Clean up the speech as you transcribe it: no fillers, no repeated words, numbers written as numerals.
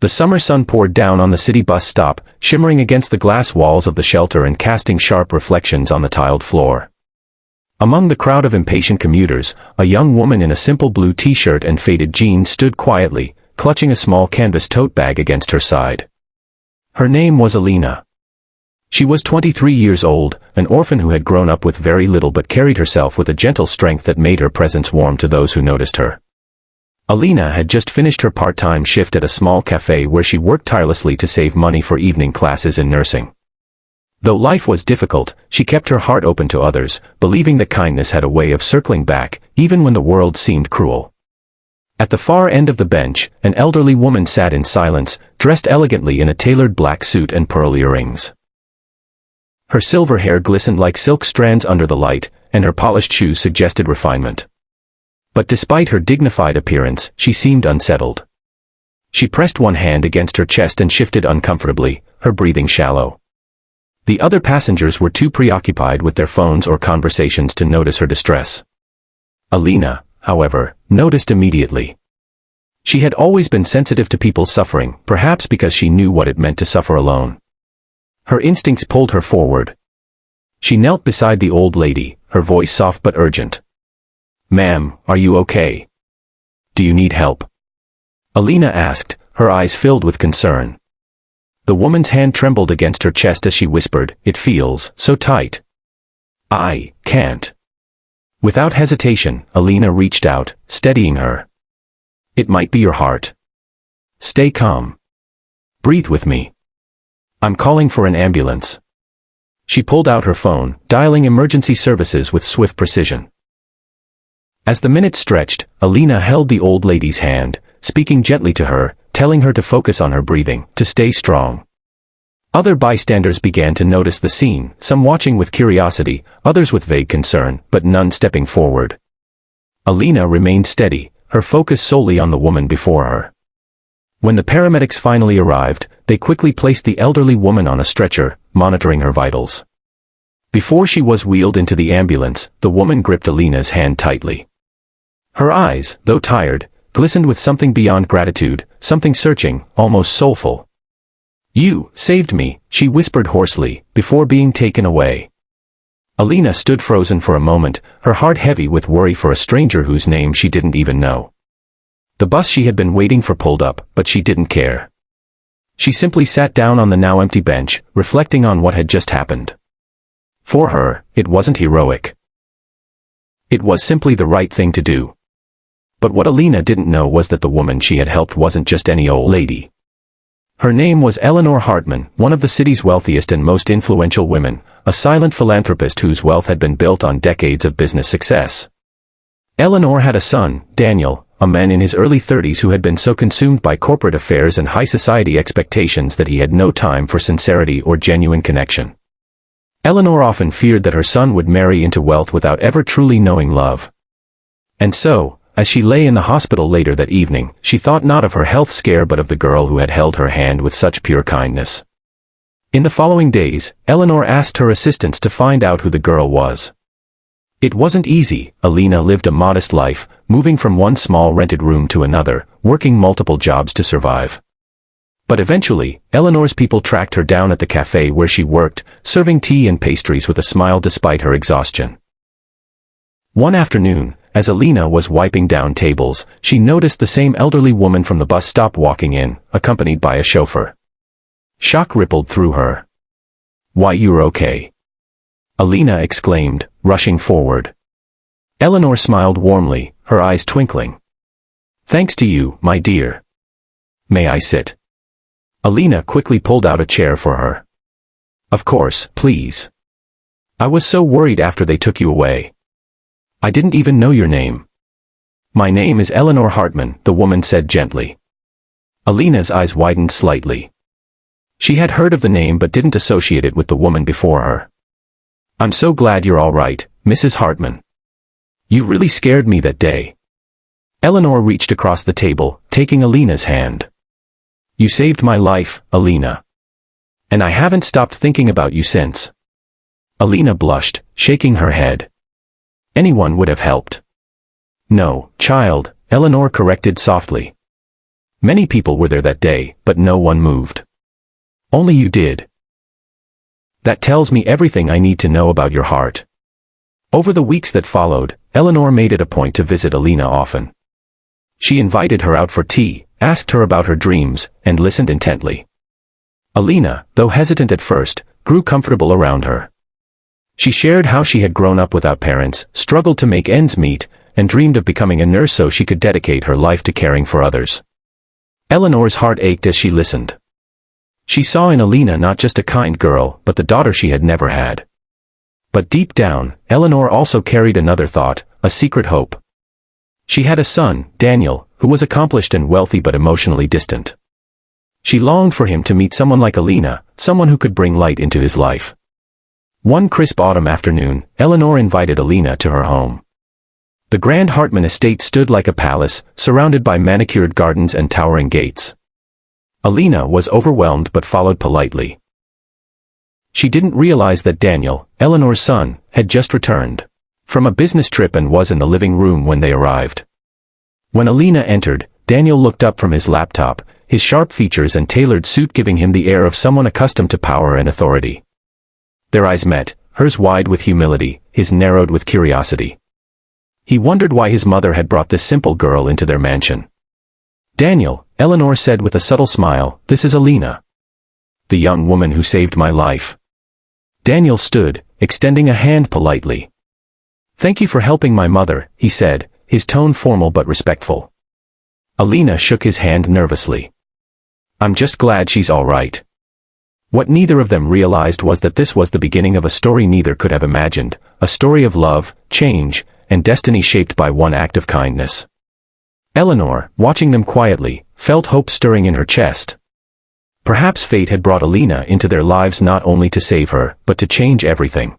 The summer sun poured down on the city bus stop, shimmering against the glass walls of the shelter and casting sharp reflections on the tiled floor. Among the crowd of impatient commuters, a young woman in a simple blue t-shirt and faded jeans stood quietly, clutching a small canvas tote bag against her side. Her name was Alina. She was 23 years old, an orphan who had grown up with very little but carried herself with a gentle strength that made her presence warm to those who noticed her. Alina had just finished her part-time shift at a small cafe where she worked tirelessly to save money for evening classes in nursing. Though life was difficult, she kept her heart open to others, believing that kindness had a way of circling back, even when the world seemed cruel. At the far end of the bench, an elderly woman sat in silence, dressed elegantly in a tailored black suit and pearl earrings. Her silver hair glistened like silk strands under the light, and her polished shoes suggested refinement. But despite her dignified appearance, she seemed unsettled. She pressed one hand against her chest and shifted uncomfortably, her breathing shallow. The other passengers were too preoccupied with their phones or conversations to notice her distress. Alina, however, noticed immediately. She had always been sensitive to people's suffering, perhaps because she knew what it meant to suffer alone. Her instincts pulled her forward. She knelt beside the old lady, her voice soft but urgent. "Ma'am, are you okay? Do you need help?" Alina asked, her eyes filled with concern. The woman's hand trembled against her chest as she whispered, "It feels so tight. I can't." Without hesitation, Alina reached out, steadying her. "It might be your heart. Stay calm. Breathe with me. I'm calling for an ambulance." She pulled out her phone, dialing emergency services with swift precision. As the minutes stretched, Alina held the old lady's hand, speaking gently to her, telling her to focus on her breathing, to stay strong. Other bystanders began to notice the scene, some watching with curiosity, others with vague concern, but none stepping forward. Alina remained steady, her focus solely on the woman before her. When the paramedics finally arrived, they quickly placed the elderly woman on a stretcher, monitoring her vitals. Before she was wheeled into the ambulance, the woman gripped Alina's hand tightly. Her eyes, though tired, glistened with something beyond gratitude, something searching, almost soulful. "You saved me," she whispered hoarsely, before being taken away. Alina stood frozen for a moment, her heart heavy with worry for a stranger whose name she didn't even know. The bus she had been waiting for pulled up, but she didn't care. She simply sat down on the now empty bench, reflecting on what had just happened. For her, it wasn't heroic. It was simply the right thing to do. But what Alina didn't know was that the woman she had helped wasn't just any old lady. Her name was Eleanor Hartman, one of the city's wealthiest and most influential women, a silent philanthropist whose wealth had been built on decades of business success. Eleanor had a son, Daniel, a man in his early 30s who had been so consumed by corporate affairs and high society expectations that he had no time for sincerity or genuine connection. Eleanor often feared that her son would marry into wealth without ever truly knowing love. And so, as she lay in the hospital later that evening, she thought not of her health scare but of the girl who had held her hand with such pure kindness. In the following days, Eleanor asked her assistants to find out who the girl was. It wasn't easy. Alina lived a modest life, moving from one small rented room to another, working multiple jobs to survive. But eventually, Eleanor's people tracked her down at the cafe where she worked, serving tea and pastries with a smile despite her exhaustion. One afternoon, as Alina was wiping down tables, she noticed the same elderly woman from the bus stop walking in, accompanied by a chauffeur. Shock rippled through her. "Why, you're okay," Alina exclaimed, rushing forward. Eleanor smiled warmly, her eyes twinkling. "Thanks to you, my dear. May I sit?" Alina quickly pulled out a chair for her. "Of course, please. I was so worried after they took you away. I didn't even know your name." "My name is Eleanor Hartman," the woman said gently. Alina's eyes widened slightly. She had heard of the name but didn't associate it with the woman before her. "I'm so glad you're all right, Mrs. Hartman. You really scared me that day." Eleanor reached across the table, taking Alina's hand. "You saved my life, Alina. And I haven't stopped thinking about you since." Alina blushed, shaking her head. "Anyone would have helped." "No, child," Eleanor corrected softly. Many people were there that day, but no one moved. Only you did. That tells me everything I need to know about your heart. Over the weeks that followed, Eleanor made it a point to visit Alina often. She invited her out for tea, asked her about her dreams, and listened intently. Alina, though hesitant at first, grew comfortable around her. She shared how she had grown up without parents, struggled to make ends meet, and dreamed of becoming a nurse so she could dedicate her life to caring for others. Eleanor's heart ached as she listened. She saw in Alina not just a kind girl, but the daughter she had never had. But deep down, Eleanor also carried another thought, a secret hope. She had a son, Daniel, who was accomplished and wealthy but emotionally distant. She longed for him to meet someone like Alina, someone who could bring light into his life. One crisp autumn afternoon, Eleanor invited Alina to her home. The grand Hartman estate stood like a palace, surrounded by manicured gardens and towering gates. Alina was overwhelmed but followed politely. She didn't realize that Daniel, Eleanor's son, had just returned from a business trip and was in the living room when they arrived. When Alina entered, Daniel looked up from his laptop, his sharp features and tailored suit giving him the air of someone accustomed to power and authority. Their eyes met, hers wide with humility, his narrowed with curiosity. He wondered why his mother had brought this simple girl into their mansion. "Daniel," Eleanor said with a subtle smile, "this is Alina. The young woman who saved my life." Daniel stood, extending a hand politely. "Thank you for helping my mother," he said, his tone formal but respectful. Alina shook his hand nervously. "I'm just glad she's all right." What neither of them realized was that this was the beginning of a story neither could have imagined, a story of love, change, and destiny shaped by one act of kindness. Eleanor, watching them quietly, felt hope stirring in her chest. Perhaps fate had brought Alina into their lives not only to save her, but to change everything.